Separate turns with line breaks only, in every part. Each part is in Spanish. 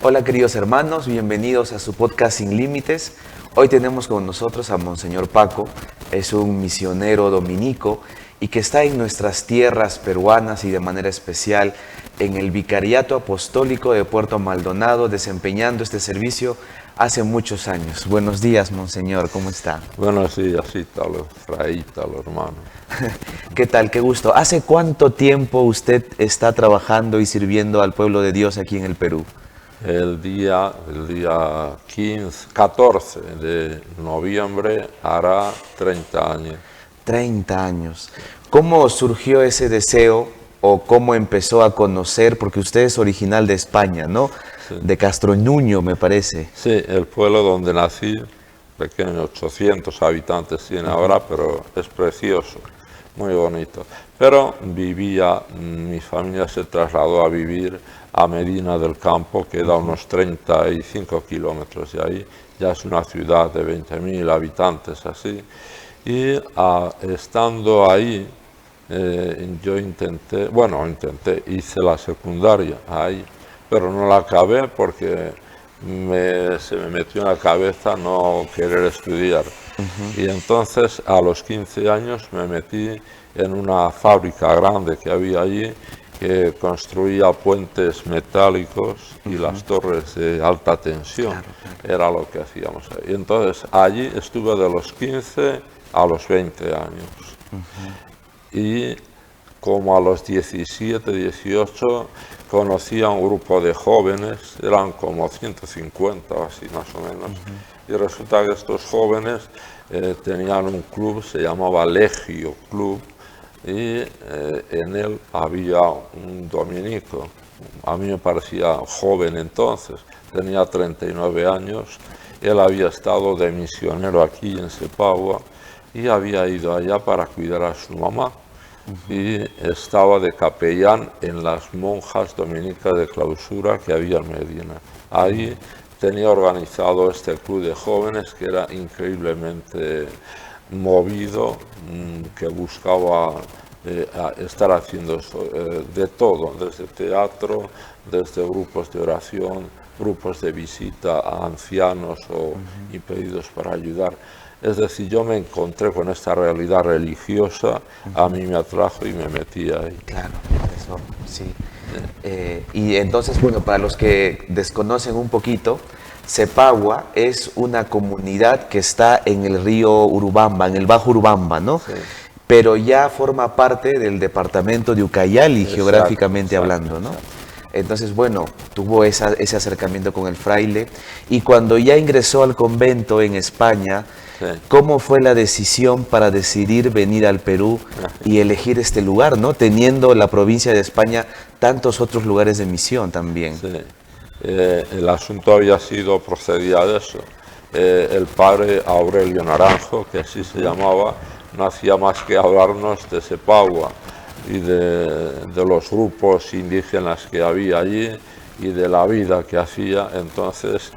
Hola queridos hermanos, bienvenidos a su podcast Sin Límites. Hoy tenemos con nosotros a Monseñor Paco, es un misionero dominico y que está en nuestras tierras peruanas y de manera especial en el Vicariato Apostólico de Puerto Maldonado, desempeñando este servicio hace muchos años. Buenos días, Monseñor, ¿cómo está?
Buenos días, Ítalo, Fray Ítalo, hermano.
¿Qué tal? Qué gusto. ¿Hace cuánto tiempo usted está trabajando y sirviendo al pueblo de Dios aquí en el Perú?
El día 14 de noviembre hará 30 años.
30 años. ¿Cómo surgió ese deseo o cómo empezó a conocer? Porque usted es original de España, ¿no?
Sí.
De Castroñuño, me parece.
Sí, el pueblo donde nací, pequeño, 800 habitantes tiene ahora, pero es precioso, muy bonito. Pero mi familia se trasladó a vivir a Medina del Campo, que da unos 35 kilómetros de ahí, ya es una ciudad de 20.000 habitantes así, y estando ahí, yo hice la secundaria ahí, pero no la acabé porque se me metió en la cabeza no querer estudiar. Y entonces a los 15 años me metí en una fábrica grande que había allí, que construía puentes metálicos y las torres de alta tensión.
Claro.
Era lo que hacíamos ahí. Y entonces allí estuve de los 15 a los 20 años. Y como a los 17, 18, conocí a un grupo de jóvenes, eran como 150 o así más o menos, y resulta que estos jóvenes tenían un club, se llamaba Legio Club, y en él había un dominico. A mí me parecía joven entonces, tenía 39 años, él había estado de misionero aquí en Sepagua y había ido allá para cuidar a su mamá. Y estaba de capellán en las monjas dominicas de clausura que había en Medina. Ahí tenía organizado este club de jóvenes que era increíblemente movido, que buscaba estar haciendo de todo, desde teatro, desde grupos de oración, grupos de visita a ancianos o impedidos para ayudar. Es decir, yo me encontré con esta realidad religiosa, a mí me atrajo y me metí ahí.
Claro, eso sí. Y entonces, bueno, para los que desconocen un poquito, Sepagua es una comunidad que está en el río Urubamba, en el Bajo Urubamba, ¿no?
Sí.
Pero ya forma parte del departamento de Ucayali, geográficamente hablando, ¿no?
Exacto.
Entonces, bueno, tuvo ese acercamiento con el fraile y cuando ya ingresó al convento en España,
Sí.
¿cómo fue la decisión para decidir venir al Perú y elegir este lugar, ¿no? Teniendo la provincia de España tantos otros lugares de misión también.
Sí. El asunto procedía de eso. El padre Aurelio Naranjo, que así se llamaba, no hacía más que hablarnos de Sepagua y de los grupos indígenas que había allí y de la vida que hacía. Entonces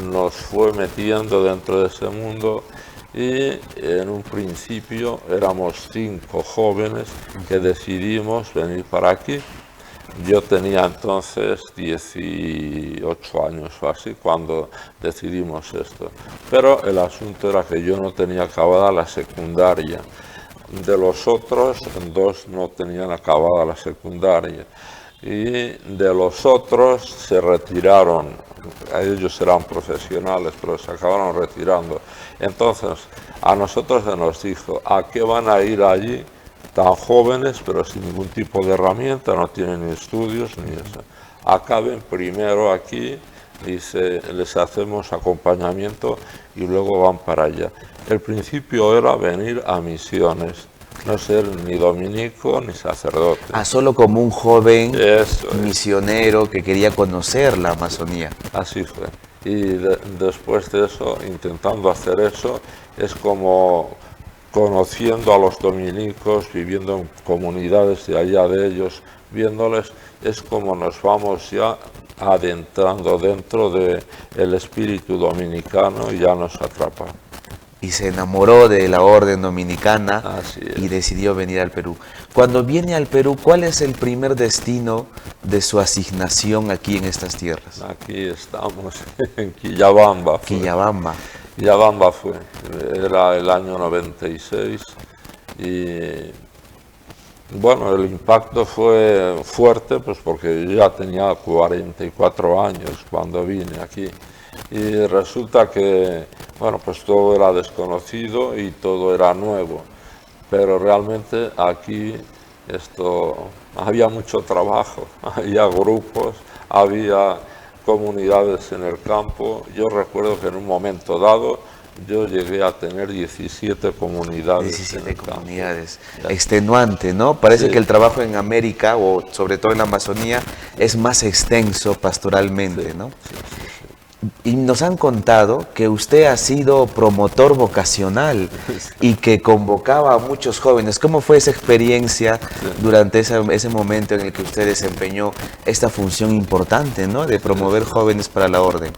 nos fue metiendo dentro de ese mundo y en un principio éramos 5 jóvenes que decidimos venir para aquí. Yo tenía entonces 18 años o así cuando decidimos esto, pero el asunto era que yo no tenía acabada la secundaria. De los otros, 2 no tenían acabada la secundaria y de los otros se retiraron. Ellos eran profesionales, pero se acabaron retirando. Entonces, a nosotros se nos dijo, ¿a qué van a ir allí tan jóvenes, pero sin ningún tipo de herramienta, no tienen ni estudios ni eso? Acaben primero aquí, les hacemos acompañamiento y luego van para allá. El principio era venir a misiones, no ser ni dominico ni sacerdote.
Solo como un joven
Eso es.
misionero que quería conocer la Amazonía.
Así fue. Y después de eso, intentando hacer eso, es como conociendo a los dominicos, viviendo en comunidades de allá de ellos, viéndoles, es como nos vamos ya adentrando dentro del espíritu dominicano y ya nos atrapa.
y se enamoró de la orden dominicana
Así es.
y decidió venir al Perú. Cuando viene al Perú, ¿cuál es el primer destino de su asignación aquí en estas tierras?
Aquí estamos, en Quillabamba.
Quillabamba.
Quillabamba fue, era el año 96 y bueno, el impacto fue fuerte pues porque yo ya tenía 44 años cuando vine aquí y resulta que, bueno, pues todo era desconocido y todo era nuevo, pero realmente aquí había mucho trabajo, había grupos, había comunidades en el campo. Yo recuerdo que en un momento dado yo llegué a tener 17 comunidades.
17 comunidades. Extenuante, ¿no? Parece
Sí.
que el trabajo en América, o sobre todo en la Amazonía, es más extenso pastoralmente, ¿no? Y nos han contado que usted ha sido promotor vocacional y que convocaba a muchos jóvenes. ¿Cómo fue esa experiencia durante ese momento en el que usted desempeñó esta función importante, ¿no? De promover jóvenes para la orden?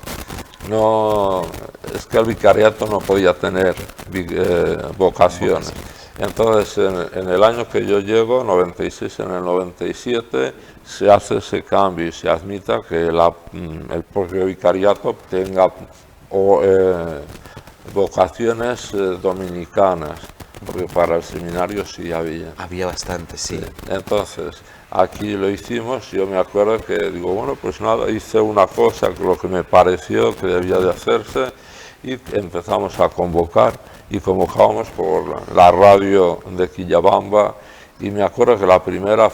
No, es que el vicariato no podía tener vocaciones. Entonces, en el año que yo llego, 96, en el 97, se hace ese cambio y se admita que el propio vicariato tenga vocaciones dominicanas, porque para el seminario sí había.
Había bastante, sí.
Entonces, aquí lo hicimos, yo me acuerdo que digo, bueno, pues nada, hice una cosa, lo que me pareció que debía de hacerse, y empezamos a convocar, y convocábamos por la radio de Quillabamba, y me acuerdo que la primera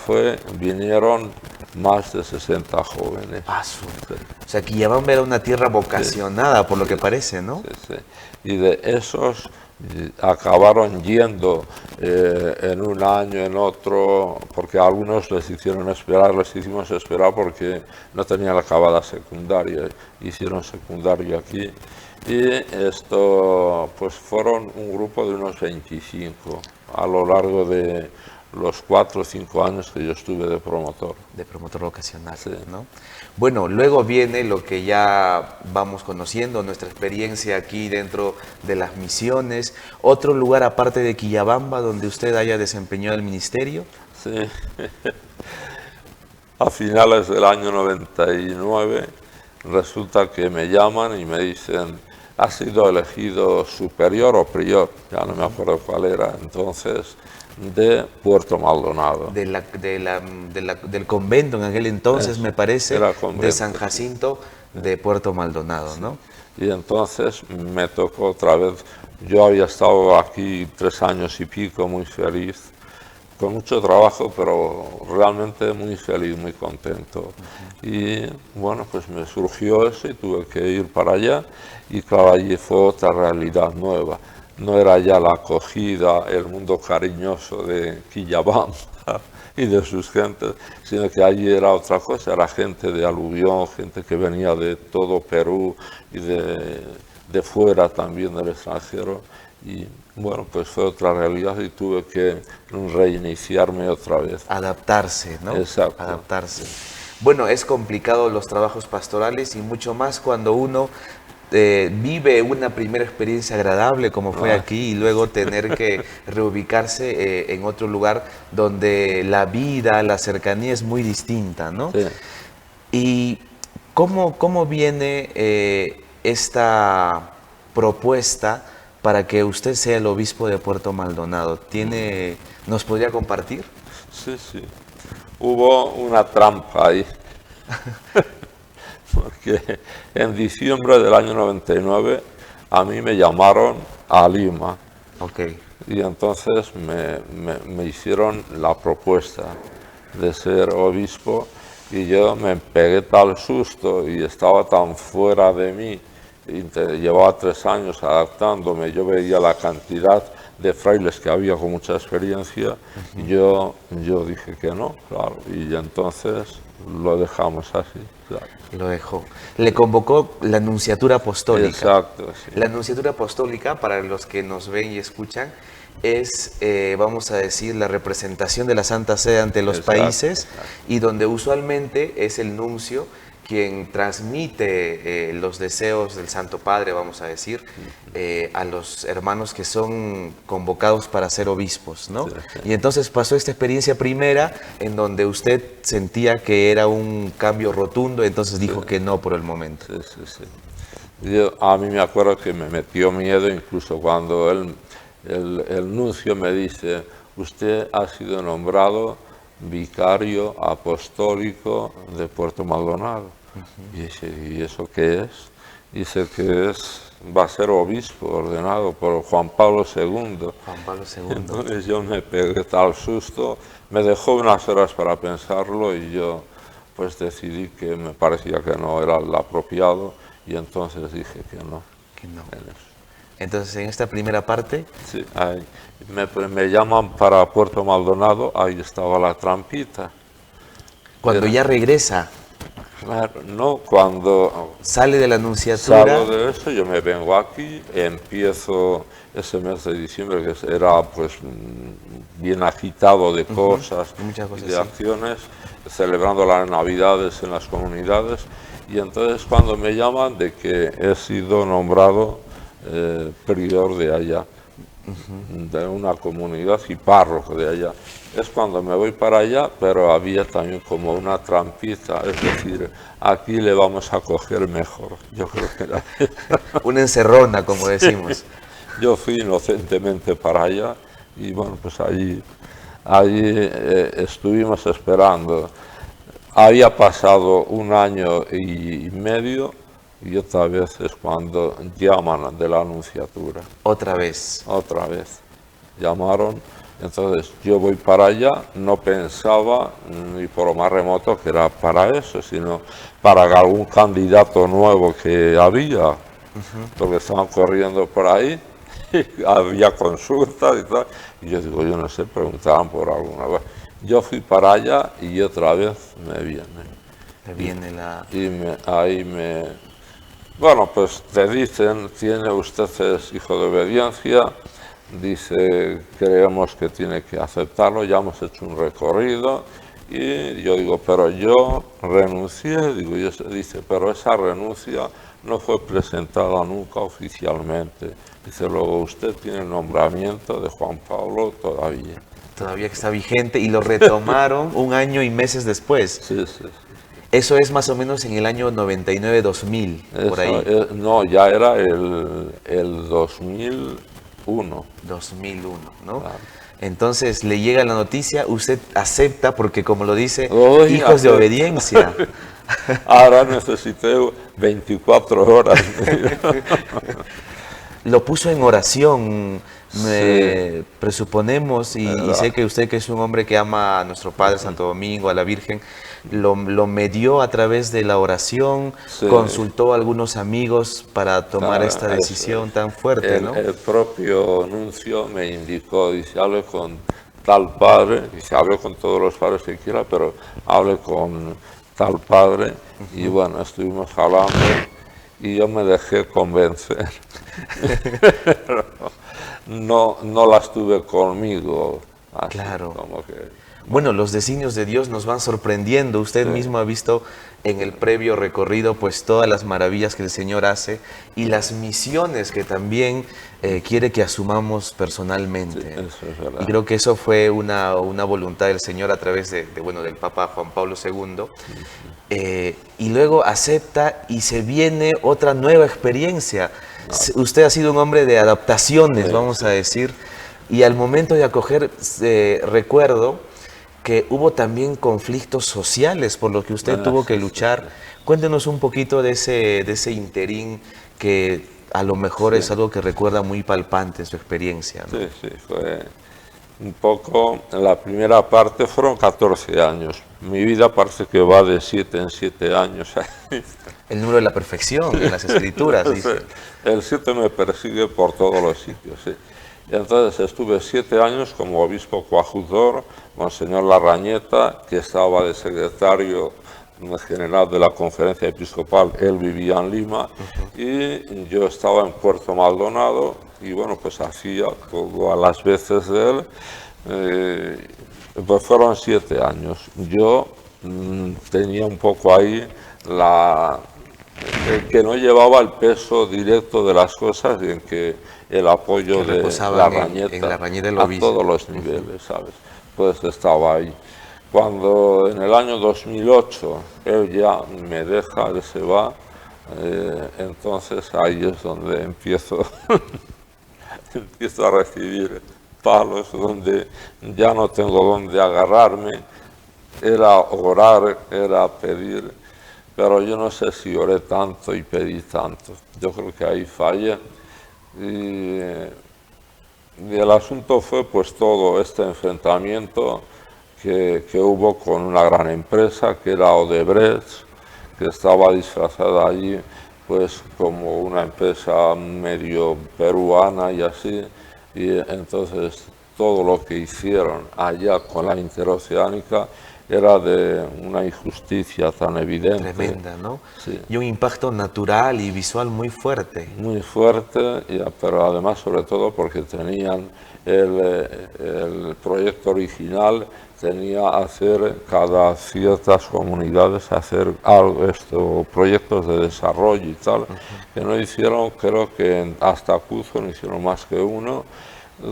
vinieron más de 60 jóvenes.
Paso. O sea, Quillabamba era una tierra vocacionada, por lo que parece, ¿no?
Sí, sí. Y de esos acabaron yendo en un año, en otro, porque a algunos les hicimos esperar porque no tenían acabada secundaria, hicieron secundaria aquí. Y esto, pues fueron un grupo de unos 25 a lo largo de los 4 o 5 años que yo estuve de promotor.
De promotor vocacional,
Sí.
¿no? Bueno, luego viene lo que ya vamos conociendo, nuestra experiencia aquí dentro de las misiones. ¿Otro lugar aparte de Quillabamba donde usted haya desempeñado el ministerio?
Sí. A finales del año 99 resulta que me llaman y me dicen, has sido elegido superior o prior, ya no me acuerdo cuál era entonces, de Puerto Maldonado.
Del convento en aquel entonces, me parece,
era convento,
de San Jacinto de Puerto Maldonado, ¿no?
Y entonces me tocó otra vez, yo había estado aquí 3 años y pico, muy feliz, con mucho trabajo, pero realmente muy feliz, muy contento. Y bueno, pues me surgió eso y tuve que ir para allá, y claro, allí fue otra realidad nueva. No era ya la acogida, el mundo cariñoso de Quillabamba y de sus gentes, sino que allí era otra cosa, era gente de aluvión, gente que venía de todo Perú y de fuera también del extranjero. Y bueno, pues fue otra realidad y tuve que reiniciarme otra vez.
Adaptarse, ¿no?
Exacto.
Adaptarse. Bueno, es complicado los trabajos pastorales y mucho más cuando uno vive una primera experiencia agradable como fue aquí y luego tener que reubicarse en otro lugar donde la vida, la cercanía es muy distinta, ¿no?
Sí.
¿Y cómo viene esta propuesta para que usted sea el obispo de Puerto Maldonado? ¿Nos podría compartir?
Sí, sí. Hubo una trampa ahí. Porque en diciembre del año 99 a mí me llamaron a Lima.
Ok.
Y entonces me hicieron la propuesta de ser obispo y yo me pegué tal susto y estaba tan fuera de mí. Y llevaba 3 años adaptándome, yo veía la cantidad de frailes que había con mucha experiencia y yo dije que no, claro, y entonces lo dejamos así. Claro.
Lo dejó. Le convocó la Nunciatura Apostólica.
Exacto, sí.
La Nunciatura Apostólica, para los que nos ven y escuchan, es, vamos a decir, la representación de la Santa Sede ante los
Exacto.
países y donde usualmente es el nuncio quien transmite los deseos del Santo Padre, vamos a decir, a los hermanos que son convocados para ser obispos, ¿no?
Sí, sí.
Y entonces pasó esta experiencia primera en donde usted sentía que era un cambio rotundo, entonces dijo que no por el momento.
Sí, sí, sí. A mí me acuerdo que me metió miedo incluso cuando el nuncio me dice, usted ha sido nombrado vicario apostólico de Puerto Maldonado. Y dice, ¿y eso qué es? Dice que va a ser obispo ordenado por Juan Pablo II.
Juan Pablo II.
Entonces yo me pegué tal susto, me dejó unas horas para pensarlo y yo pues decidí que me parecía que no era el apropiado y entonces dije que no.
Que no.
En eso.
Entonces, en esta primera parte,
Sí, me llaman para Puerto Maldonado, ahí estaba la trampita.
cuando ya regresa,
Claro, no, cuando
sale de la Nunciatura,
salgo de eso, yo me vengo aquí, empiezo ese mes de diciembre que era pues bien agitado de cosas,
muchas cosas,
y de
sí.
acciones, celebrando las Navidades en las comunidades, y entonces cuando me llaman de que he sido nombrado prior de allá, de una comunidad y párroco de allá. Es cuando me voy para allá, pero había también como una trampita, es decir, aquí le vamos a coger mejor. Yo creo que era.
una encerrona, como decimos.
Yo fui inocentemente para allá y bueno, pues allí estuvimos esperando. Había pasado un año y medio y otra vez es cuando llaman de la Anunciatura.
Otra vez.
Otra vez llamaron, entonces yo voy para allá, no pensaba ni por lo más remoto que era para eso, sino para algún candidato nuevo que había, porque estaban corriendo por ahí, y había consultas y tal, y yo digo, yo no sé, preguntaban por alguna vez. Yo fui para allá y otra vez me viene.
Le viene la...
Bueno, pues te dicen, tiene usted es hijo de obediencia, dice, creemos que tiene que aceptarlo, ya hemos hecho un recorrido, y yo digo, pero yo renuncié, digo, dice, pero esa renuncia no fue presentada nunca oficialmente. Dice, luego usted tiene el nombramiento de Juan Pablo todavía.
Todavía que está vigente y lo retomaron un año y meses después.
Sí, sí.
Eso es más o menos en el año 99-2000, por ahí.
No, ya era el 2001.
2001, ¿no?
Claro.
Entonces le llega la noticia, usted acepta porque como lo dice,
Uy,
hijos de
acepto.
obediencia.
Ahora necesité 24 horas.
Lo puso en oración, presuponemos, y sé que usted que es un hombre que ama a nuestro Padre Santo Domingo, a la Virgen, lo medió a través de la oración,
Sí.
consultó a algunos amigos para tomar
Claro,
esta
eso
decisión
es.
tan fuerte, ¿no?
El propio nuncio me indicó, dice, hable con tal padre, dice, hable con todos los padres que quiera, pero hable con tal padre, y bueno, estuvimos hablando, y yo me dejé convencer. no las tuve conmigo, así,
Claro.
como que...
Bueno, los designios de Dios nos van sorprendiendo. Usted mismo ha visto en el previo recorrido pues todas las maravillas que el Señor hace y las misiones que también quiere que asumamos personalmente.
Sí, eso es verdad.
Y creo que eso fue una voluntad del Señor a través del Papa Juan Pablo II. Y luego acepta y se viene otra nueva experiencia. Usted ha sido un hombre de adaptaciones, vamos a decir. Y al momento de acoger, recuerdo que hubo también conflictos sociales por los que usted tuvo que luchar. Cuéntenos un poquito de ese interín que a lo mejor es algo que recuerda muy palpante en su experiencia, ¿no?
Sí, sí, fue un poco, la primera parte fueron 14 años. Mi vida parece que va de 7 en 7 años.
El número de la perfección en las escrituras, dice.
El 7 me persigue por todos los sitios, sí. Y entonces estuve 7 años como obispo coadjutor, Monseñor Larrañeta, que estaba de secretario general de la conferencia episcopal, él vivía en Lima, y yo estaba en Puerto Maldonado, y bueno, pues hacía todo a las veces de él, pues fueron 7 años. Yo tenía un poco ahí el que no llevaba el peso directo de las cosas y en que el apoyo
Que
de la
reposaban
rañeta
en la rañeta del
a
ovillo.
todos los niveles, ¿sabes? Pues estaba ahí. Cuando en el año 2008 él ya me deja, él se va, entonces ahí es donde empiezo a recibir palos, donde ya no tengo dónde agarrarme. Era orar, era pedir, pero yo no sé si oré tanto y pedí tanto. Yo creo que ahí fallé. Y el asunto fue pues todo este enfrentamiento que hubo con una gran empresa que era Odebrecht, que estaba disfrazada allí pues como una empresa medio peruana y así, y entonces todo lo que hicieron allá con la interoceánica era de una injusticia tan evidente.
Tremenda, ¿no?
Sí.
Y un impacto natural y visual muy fuerte.
Muy fuerte, pero además sobre todo porque tenían el proyecto original, tenía hacer cada ciertas comunidades, hacer algo, proyectos de desarrollo y tal, que no hicieron, creo que hasta Cuzo no hicieron más que uno.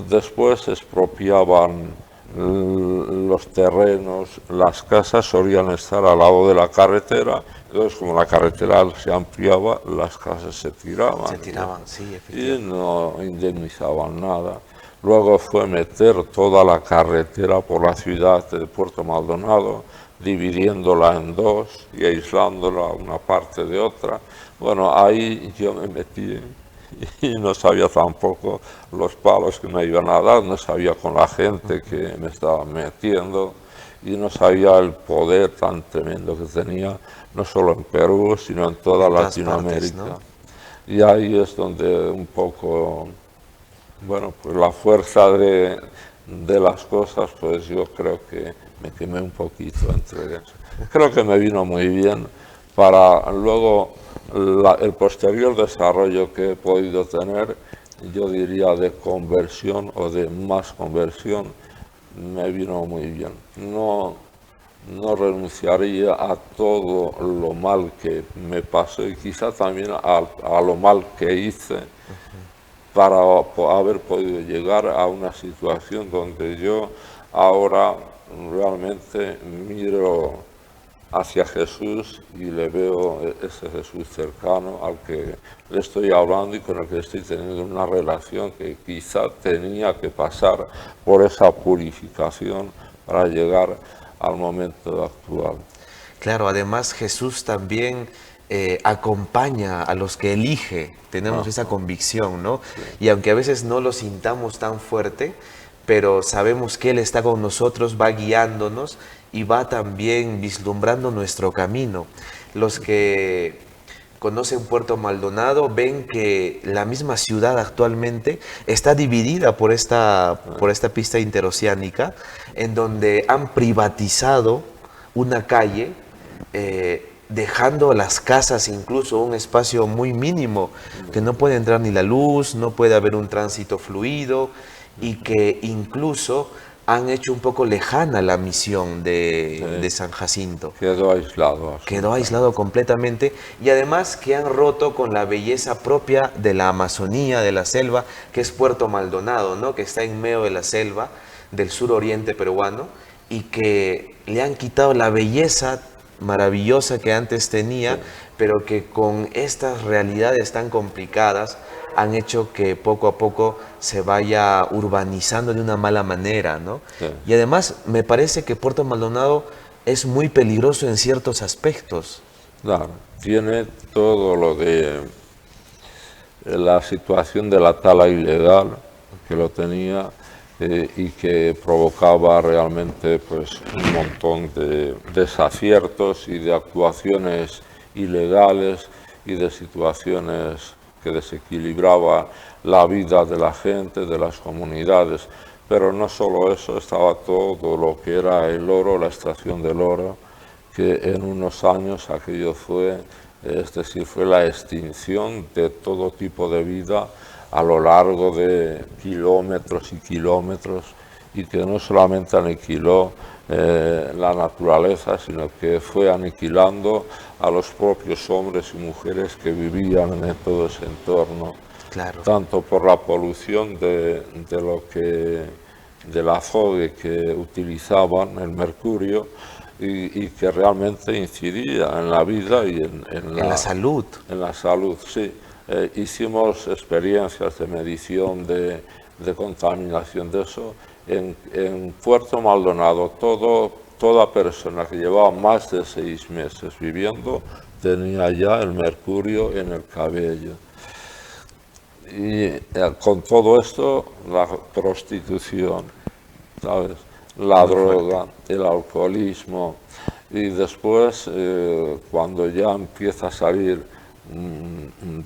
Después expropiaban los terrenos, las casas solían estar al lado de la carretera, entonces como la carretera se ampliaba, las casas se tiraban.
Se tiraban, sí,
Y
efectivamente.
no indemnizaban nada. Luego fue meter toda la carretera por la ciudad de Puerto Maldonado, dividiéndola en dos y aislándola una parte de otra. Bueno, ahí yo me metí y no sabía tampoco los palos que me iban a dar, no sabía con la gente que me estaba metiendo y no sabía el poder tan tremendo que tenía, no solo en Perú, sino en toda
En todas
Latinoamérica.
partes, ¿no?
Y ahí es donde un poco, bueno, pues la fuerza de las cosas, pues yo creo que me quemé un poquito entre eso. Creo que me vino muy bien para luego el posterior desarrollo que he podido tener, yo diría de conversión o de más conversión, me vino muy bien. No renunciaría a todo lo mal que me pasó y quizá también a lo mal que hice para haber podido llegar a una situación donde yo ahora realmente miro hacia Jesús y le veo ese Jesús cercano al que le estoy hablando y con el que estoy teniendo una relación que quizá tenía que pasar por esa purificación para llegar al momento actual.
Claro, además Jesús también acompaña a los que elige, tenemos esa convicción, ¿no? Y aunque a veces no lo sintamos tan fuerte, pero sabemos que Él está con nosotros, va guiándonos y va también vislumbrando nuestro camino. Los que conocen Puerto Maldonado ven que la misma ciudad actualmente está dividida por esta pista interoceánica, en donde han privatizado una calle, dejando las casas incluso un espacio muy mínimo, que no puede entrar ni la luz, no puede haber un tránsito fluido y que incluso han hecho un poco lejana la misión de San Jacinto.
Quedó aislado.
Quedó aislado completamente y además que han roto con la belleza propia de la Amazonía, de la selva, que es Puerto Maldonado, ¿no? Que está en medio de la selva del suroriente peruano y que le han quitado la belleza maravillosa que antes tenía, pero que con estas realidades tan complicadas han hecho que poco a poco se vaya urbanizando de una mala manera, ¿no?
Sí.
Y además me parece que Puerto Maldonado es muy peligroso en ciertos aspectos.
Claro, tiene todo lo de la situación de la tala ilegal que lo tenía y que provocaba realmente pues un montón de desaciertos y de actuaciones ilegales y de situaciones que desequilibraba la vida de la gente, de las comunidades. Pero no solo eso, estaba todo lo que era el oro, la extracción del oro, que en unos años aquello fue, es decir, fue la extinción de todo tipo de vida a lo largo de kilómetros y kilómetros y que no solamente aniquiló la naturaleza, sino que fue aniquilando a los propios hombres y mujeres que vivían en todo ese entorno,
Claro.
tanto por la polución del azogue que utilizaban, el mercurio, y que realmente incidía en la vida y
En la salud.
En la salud, sí. Hicimos experiencias de medición de contaminación de eso. En Puerto Maldonado, toda persona que llevaba más de 6 meses viviendo tenía ya el mercurio en el cabello. Y con todo esto, la prostitución, ¿sabes? La droga, el alcoholismo, y después, cuando ya empieza a salir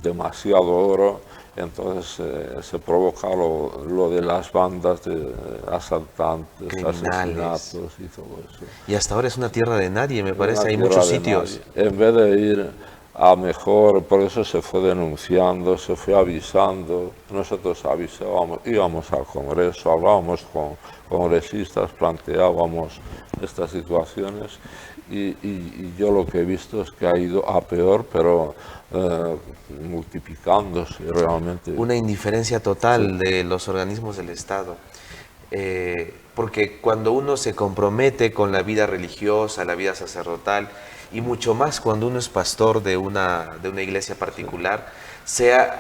demasiado oro, entonces se provoca lo de las bandas de asaltantes,
Criminales.
asesinatos y todo eso.
Y hasta ahora es una tierra de nadie, me parece.
Una
Hay
tierra
muchos
de
sitios.
nadie. En vez de ir a mejor, por eso se fue denunciando, se fue avisando. Nosotros avisábamos, íbamos al Congreso, hablábamos con congresistas, planteábamos estas situaciones y yo lo que he visto es que ha ido a peor, pero multiplicándose realmente.
Una indiferencia total de los organismos del Estado. Porque cuando uno se compromete con la vida religiosa, la vida sacerdotal, y mucho más cuando uno es pastor de una iglesia particular,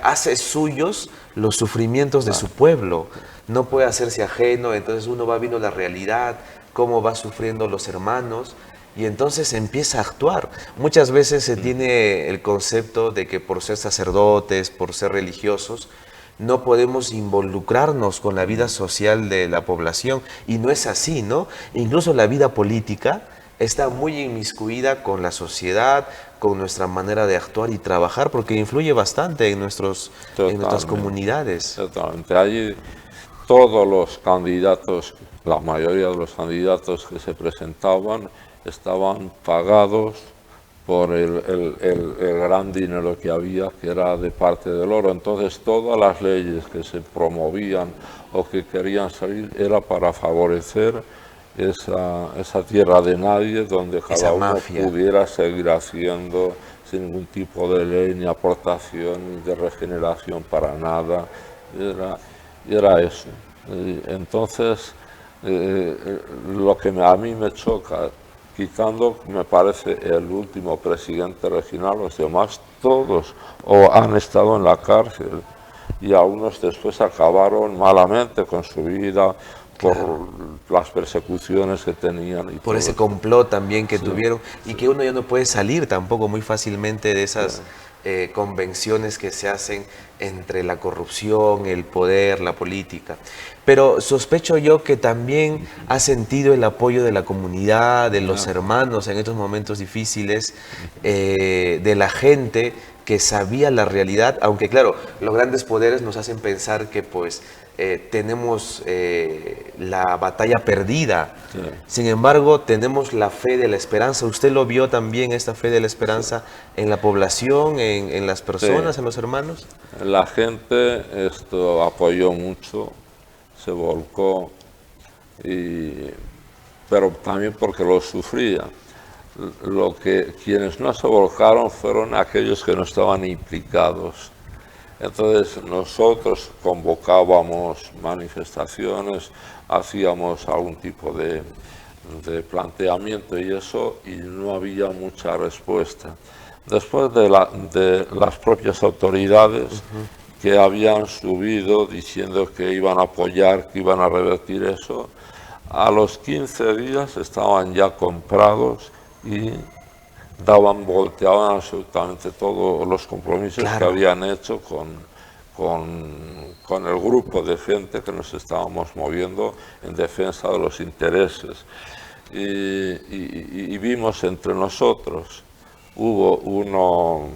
hace suyos los sufrimientos de su pueblo. No puede hacerse ajeno, entonces uno va viendo la realidad, cómo va sufriendo los hermanos, y entonces empieza a actuar. Muchas veces se tiene el concepto de que por ser sacerdotes, por ser religiosos, no podemos involucrarnos con la vida social de la población, y no es así, ¿no? Incluso la vida política está muy inmiscuida con la sociedad, con nuestra manera de actuar y trabajar, porque influye bastante en nuestras comunidades.
Totalmente. Allí todos los candidatos, la mayoría de los candidatos que se presentaban, estaban pagados por el gran dinero que había, que era de parte del oro. Entonces todas las leyes que se promovían o que querían salir era para favorecer esa tierra de nadie, donde cada uno pudiera seguir haciendo sin ningún tipo de ley, ni aportación, ni de regeneración para nada. Era eso. Entonces, lo que a mí me choca, quitando, me parece, el último presidente regional, los demás todos o han estado en la cárcel, y algunos después acabaron malamente con su vida por las persecuciones que tenían. Y
por ese complot también que tuvieron, y que uno ya no puede salir tampoco muy fácilmente de esas convenciones que se hacen entre la corrupción, el poder, la política. Pero sospecho yo que también ha sentido el apoyo de la comunidad, de los hermanos en estos momentos difíciles, de la gente que sabía la realidad, aunque claro, los grandes poderes nos hacen pensar que pues tenemos la batalla perdida. Sí. Sin embargo, tenemos la fe de la esperanza. ¿Usted lo vio también, esta fe de la esperanza, en la población, en las personas, en los hermanos?
La gente apoyó mucho, se volcó, pero también porque lo sufría. Quienes no se volcaron fueron aquellos que no estaban implicados. Entonces nosotros convocábamos manifestaciones, hacíamos algún tipo de planteamiento y eso, y no había mucha respuesta. Después de las propias autoridades que habían subido diciendo que iban a apoyar, que iban a revertir eso, a los 15 días estaban ya comprados y volteaban absolutamente todos los compromisos que habían hecho con el grupo de gente que nos estábamos moviendo en defensa de los intereses. Y vimos entre nosotros, hubo uno,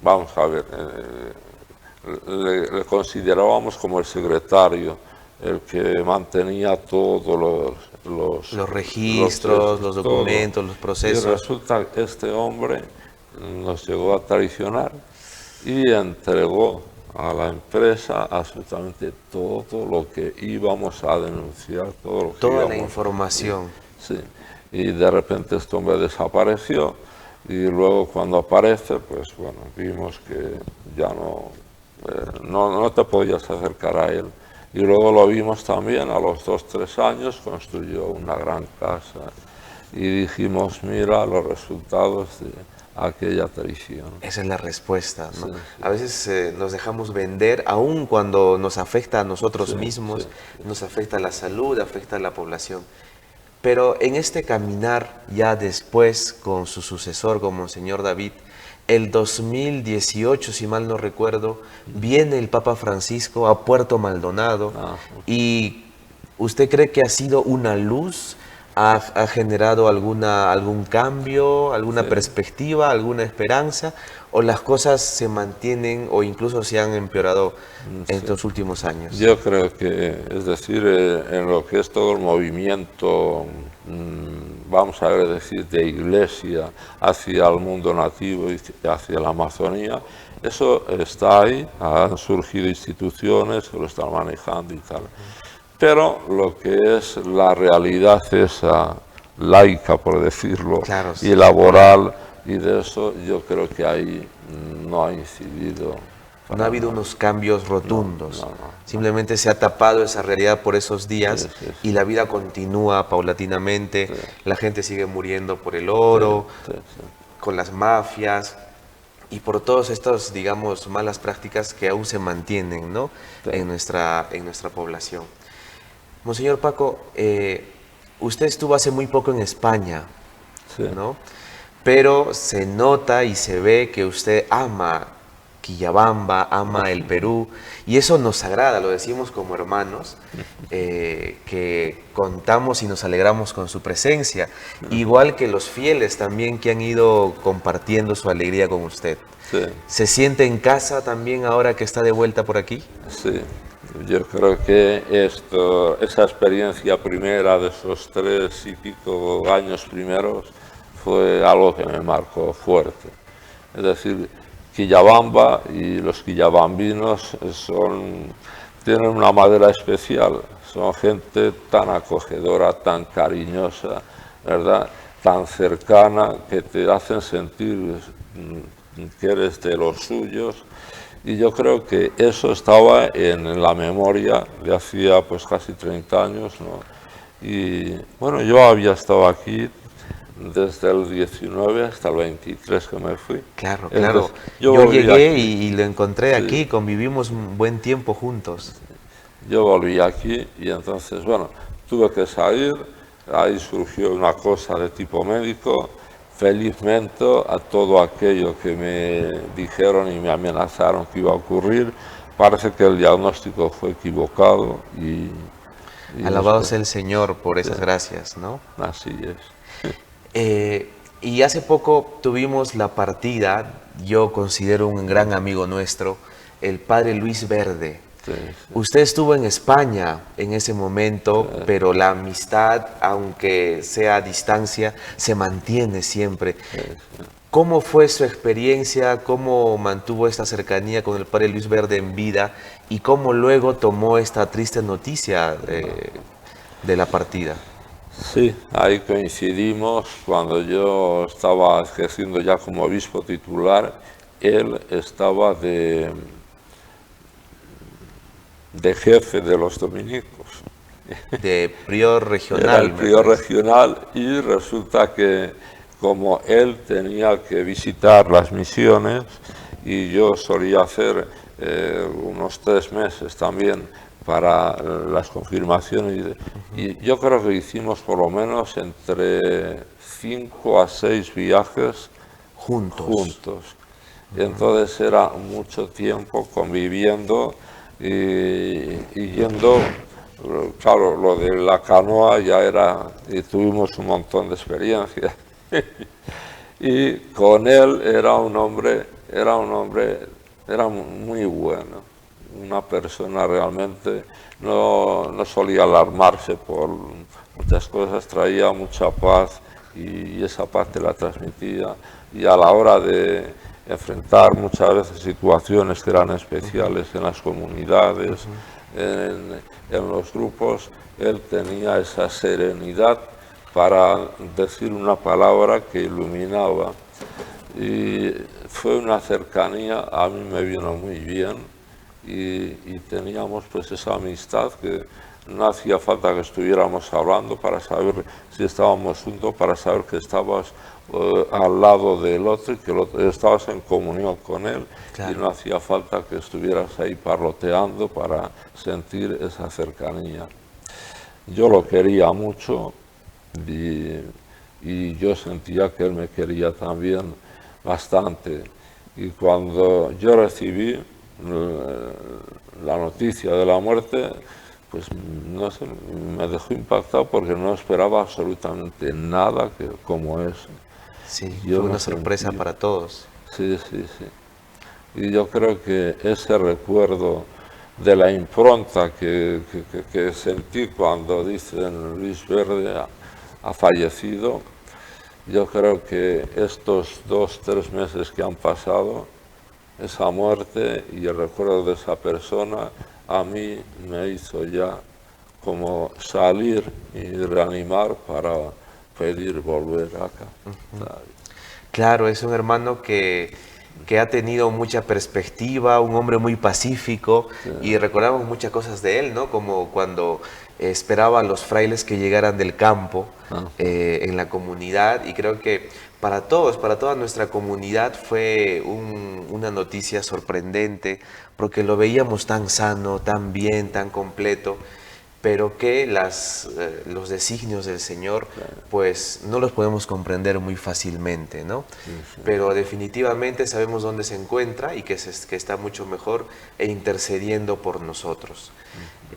vamos a ver, le considerábamos como el secretario, el que mantenía todos los
registros, los documentos, los procesos.
Y resulta que este hombre nos llegó a traicionar y entregó a la empresa absolutamente todo lo que íbamos a denunciar, todo lo que
Toda la
íbamos-
información.
Sí, y de repente este hombre desapareció y luego cuando aparece, pues bueno, vimos que ya no te podías acercar a él. Y luego lo vimos también a los 2, 3 años, construyó una gran casa y dijimos, mira los resultados de aquella traición.
Esa es la respuesta, ¿no?
Sí, sí.
A veces nos dejamos vender, aun cuando nos afecta a nosotros
Sí,
mismos,
sí,
nos afecta a la salud, afecta a la población. Pero en este caminar ya después con su sucesor, con Monseñor David, el 2018, si mal no recuerdo, viene el Papa Francisco a Puerto Maldonado.
Ah,
¿Y usted cree que ha sido una luz? ¿Ha generado algún cambio, alguna
Sí.
perspectiva, alguna esperanza? ¿O las cosas se mantienen o incluso se han empeorado en estos últimos años?
Yo creo que, es decir, en lo que es todo el movimiento, vamos a decir, de iglesia hacia el mundo nativo y hacia la Amazonía, eso está ahí, han surgido instituciones que lo están manejando y tal. Pero lo que es la realidad esa laica, por decirlo,
Claro,
y laboral, y de eso yo creo que ahí no ha incidido.
No ha habido unos cambios rotundos.
no.
Simplemente se ha tapado esa realidad por esos días
Sí, sí, sí.
y la vida continúa paulatinamente. La gente sigue muriendo por el oro,
Sí, sí.
con las mafias y por todas estas, digamos, malas prácticas que aún se mantienen, ¿no?
Sí.
en nuestra población. Monseñor Paco, usted estuvo hace muy poco en España,
Sí.
¿no? Pero se nota y se ve que usted ama Quillabamba, ama el Perú, y eso nos agrada, lo decimos como hermanos, que contamos y nos alegramos con su presencia, igual que los fieles también que han ido compartiendo su alegría con usted.
Sí,
¿Se siente en casa también ahora que está de vuelta por aquí?
sí. Yo creo que esa experiencia primera de esos 3 y pico años primeros fue algo que me marcó fuerte. Es decir, Quillabamba y los quillabambinos tienen una madera especial, son gente tan acogedora, tan cariñosa, ¿verdad? Tan cercana, que te hacen sentir que eres de los suyos. Y yo creo que eso estaba en la memoria de hacía pues casi 30 años, ¿no? Y bueno, yo había estado aquí desde el 19 hasta el 23 que me fui.
Claro,
Entonces,
claro.
yo
Yo
volví
llegué
aquí.
y lo encontré
Sí.
aquí, convivimos un buen tiempo juntos.
Yo volví aquí y entonces, bueno, tuve que salir, ahí surgió una cosa de tipo médico. Felizmente a todo aquello que me dijeron y me amenazaron que iba a ocurrir, parece que el diagnóstico fue equivocado y
Alabado
esto-
sea el Señor por esas gracias, ¿no?
así es.
Y hace poco tuvimos la partida, yo considero un gran amigo nuestro, el padre Luis Verde.
Sí,
Usted estuvo en España en ese momento, pero la amistad, aunque sea a distancia, se mantiene siempre. ¿Cómo fue su experiencia? ¿Cómo mantuvo esta cercanía con el padre Luis Verde en vida? ¿Y cómo luego tomó esta triste noticia de la partida?
Sí, ahí coincidimos cuando yo estaba ejerciendo ya como obispo titular, él estaba de jefe de los dominicos.
De prior
Era
regional.
el
me
prior
parece.
regional y resulta que como él tenía que visitar las misiones y yo solía hacer unos 3 meses también para las confirmaciones y yo creo que hicimos por lo menos entre 5 a 6 viajes juntos. Y entonces era mucho tiempo conviviendo y yendo. Claro, lo de la canoa ya era, y tuvimos un montón de experiencia. Y con él era muy bueno, una persona realmente, no solía alarmarse por muchas cosas, traía mucha paz y esa paz te la transmitía. Y a la hora de enfrentar muchas veces situaciones que eran especiales en las comunidades, en los grupos, él tenía esa serenidad para decir una palabra que iluminaba. Y fue una cercanía, a mí me vino muy bien y teníamos pues esa amistad que no hacía falta que estuviéramos hablando para saber si estábamos juntos, para saber que estabas al lado del otro y que estabas en comunión con él. Claro. Y no hacía falta que estuvieras ahí parloteando para sentir esa cercanía. Yo lo quería mucho y yo sentía que él me quería también bastante. Y cuando yo recibí la noticia de la muerte, pues no sé, me dejó impactado porque no esperaba absolutamente nada como eso.
Sí, fue una sorpresa para todos.
Sí, sí, sí. Y yo creo que ese recuerdo de la impronta que sentí cuando dicen Luis Verde ha fallecido, yo creo que estos 2-3 meses que han pasado, esa muerte y el recuerdo de esa persona, a mí me hizo ya como salir y reanimar para pedir volver acá.
Claro, es un hermano que ha tenido mucha perspectiva, un hombre muy pacífico, sí. Y recordamos muchas cosas de él, ¿no? Como cuando esperaba a los frailes que llegaran del campo en la comunidad, y creo que para todos, para toda nuestra comunidad fue una noticia sorprendente, porque lo veíamos tan sano, tan bien, tan completo, pero que los designios del Señor, pues no los podemos comprender muy fácilmente, ¿no? Sí, sí. Pero definitivamente sabemos dónde se encuentra y que está mucho mejor e intercediendo por nosotros.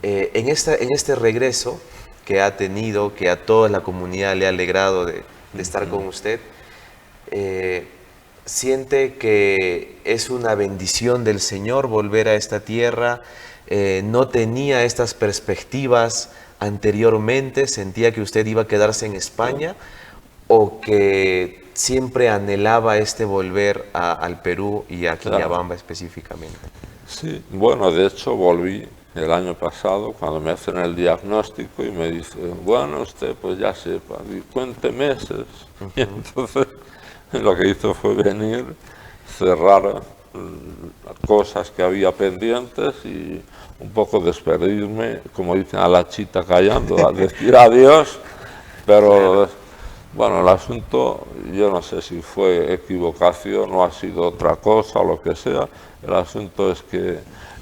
En este regreso que ha tenido, que a toda la comunidad le ha alegrado de estar con usted, ¿siente que es una bendición del Señor volver a esta tierra? ¿No tenía estas perspectivas anteriormente? ¿Sentía que usted iba a quedarse en España? ¿O que siempre anhelaba volver al Perú y a Quillabamba específicamente?
Sí, bueno, de hecho volví el año pasado cuando me hacen el diagnóstico y me dicen, bueno, usted pues ya sepa, cuente meses. Y entonces lo que hizo fue venir, cerrar cosas que había pendientes y un poco despedirme, como dicen, a la chita callando, a decir adiós, pero bueno, el asunto, yo no sé si fue equivocación o ha sido otra cosa o lo que sea, el asunto es que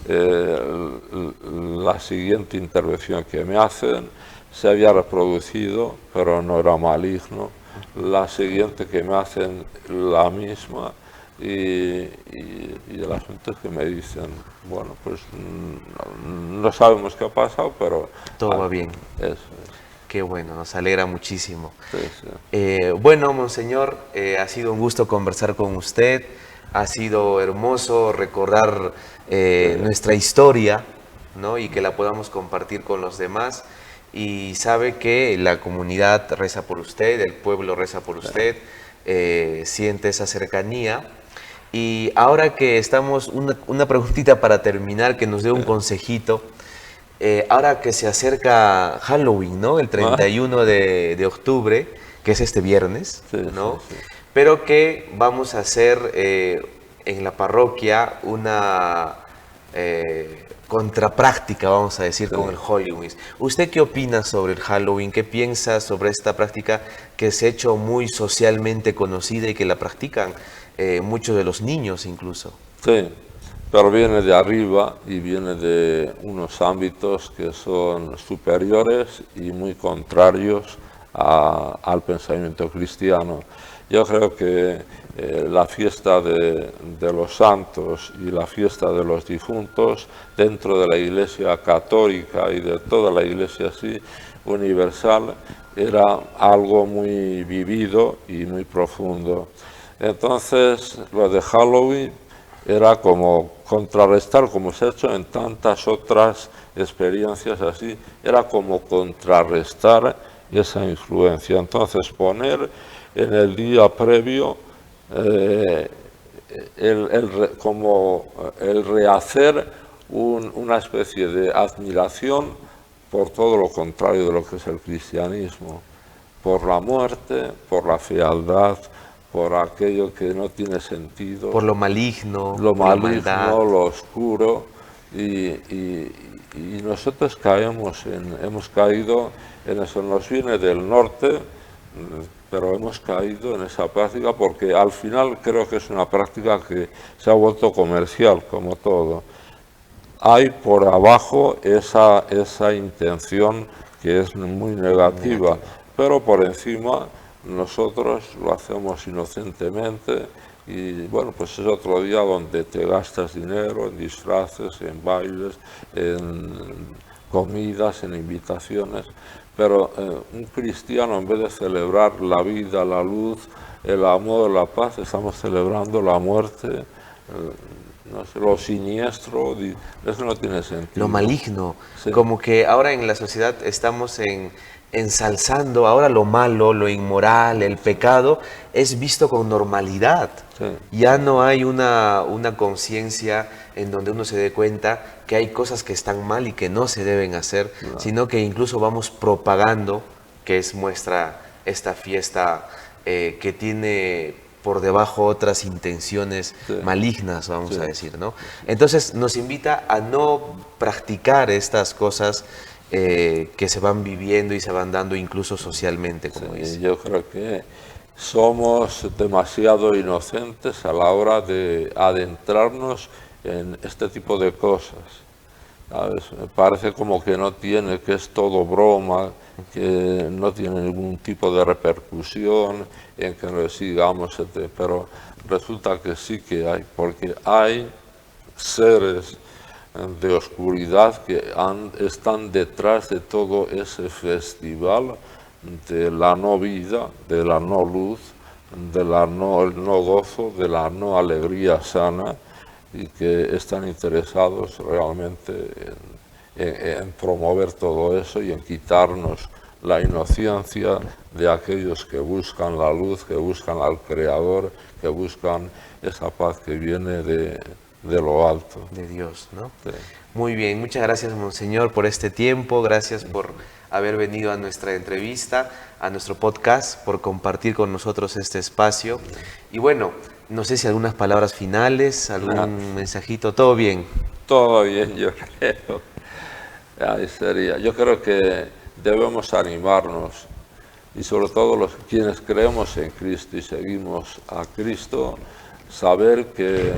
la siguiente intervención que me hacen se había reproducido, pero no era maligno, la siguiente que me hacen la misma. Y el asunto es que me dicen, bueno, pues no sabemos qué ha pasado, pero
todo va bien.
Eso es.
Qué bueno, nos alegra muchísimo.
Sí, sí.
Bueno, monseñor, ha sido un gusto conversar con usted, ha sido hermoso recordar nuestra historia, ¿no? Y que la podamos compartir con los demás. Y sabe que la comunidad reza por usted, el pueblo reza por usted, siente esa cercanía. Y ahora que estamos, una preguntita para terminar, que nos dé un consejito. Ahora que se acerca Halloween, ¿no? El 31 de octubre, que es este viernes, ¿no? Sí, sí. Pero que vamos a hacer en la parroquia una contrapráctica, vamos a decir, con el Halloween. ¿Usted qué opina sobre el Halloween? ¿Qué piensa sobre esta práctica que se ha hecho muy socialmente conocida y que la practican muchos de los niños incluso?
Sí, pero viene de arriba y viene de unos ámbitos que son superiores y muy contrarios al pensamiento cristiano. Yo creo que la fiesta de los santos y la fiesta de los difuntos dentro de la Iglesia católica y de toda la Iglesia así universal era algo muy vivido y muy profundo. Entonces lo de Halloween era como contrarrestar, como se ha hecho en tantas otras experiencias así, era como contrarrestar esa influencia. Entonces poner en el día previo como el rehacer una especie de admiración por todo lo contrario de lo que es el cristianismo, por la muerte, por la fealdad, por aquello que no tiene sentido,
por lo maligno,
lo
por la maldad.
lo oscuro, y nosotros hemos caído en eso. Nos viene del norte, pero hemos caído en esa práctica porque al final creo que es una práctica que se ha vuelto comercial, como todo. Hay por abajo esa intención que es muy negativa, pero por encima nosotros lo hacemos inocentemente, y bueno, pues es otro día donde te gastas dinero en disfraces, en bailes, en comidas, en invitaciones, pero un cristiano, en vez de celebrar la vida, la luz, el amor, la paz, estamos celebrando la muerte, no sé, lo siniestro. Eso no tiene sentido.
Lo maligno,
Sí.
como que ahora en la sociedad estamos ensalzando, ahora lo malo, lo inmoral, el pecado es visto con normalidad.
Sí.
Ya no hay una conciencia en donde uno se dé cuenta que hay cosas que están mal y que no se deben hacer, sino que incluso vamos propagando, que es muestra esta fiesta que tiene por debajo otras intenciones malignas, vamos a decir, ¿no? Entonces nos invita a no practicar estas cosas que se van viviendo y se van dando incluso socialmente, como dice.
Yo creo que somos demasiado inocentes a la hora de adentrarnos en este tipo de cosas, ¿sabes? Me parece como que no tiene, que es todo broma, que no tiene ningún tipo de repercusión en que lo sigamos, etc. Pero resulta que sí que hay, porque hay seres de oscuridad que están detrás de todo ese festival de la no vida, de la no luz, de la el no gozo, de la no alegría sana, y que están interesados realmente en promover todo eso y en quitarnos la inocencia de aquellos que buscan la luz, que buscan al Creador, que buscan esa paz que viene de lo alto.
De Dios, ¿no?
Sí.
Muy bien, muchas gracias, Monseñor, por este tiempo, gracias por haber venido a nuestra entrevista, a nuestro podcast, por compartir con nosotros este espacio. Y bueno, no sé si algunas palabras finales, algún mensajito, ¿todo bien?
Todo bien, yo creo. Ahí sería. Yo creo que debemos animarnos, y sobre todo los quienes creemos en Cristo y seguimos a Cristo, saber que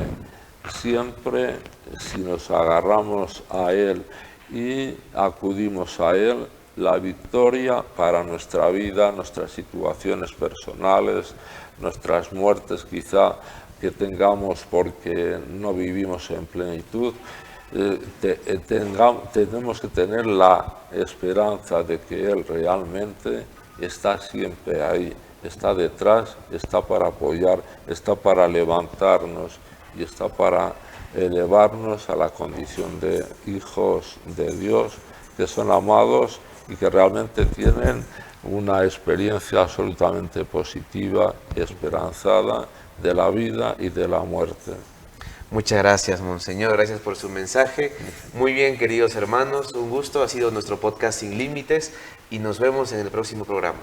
siempre, si nos agarramos a Él y acudimos a Él, la victoria para nuestra vida, nuestras situaciones personales, nuestras muertes quizá que tengamos porque no vivimos en plenitud, tenemos que tener la esperanza de que Él realmente está siempre ahí, está detrás, está para apoyar, está para levantarnos y está para elevarnos a la condición de hijos de Dios, que son amados y que realmente tienen una experiencia absolutamente positiva y esperanzada de la vida y de la muerte.
Muchas gracias, Monseñor, gracias por su mensaje. Muy bien, queridos hermanos, un gusto, ha sido nuestro podcast Sin Límites y nos vemos en el próximo programa.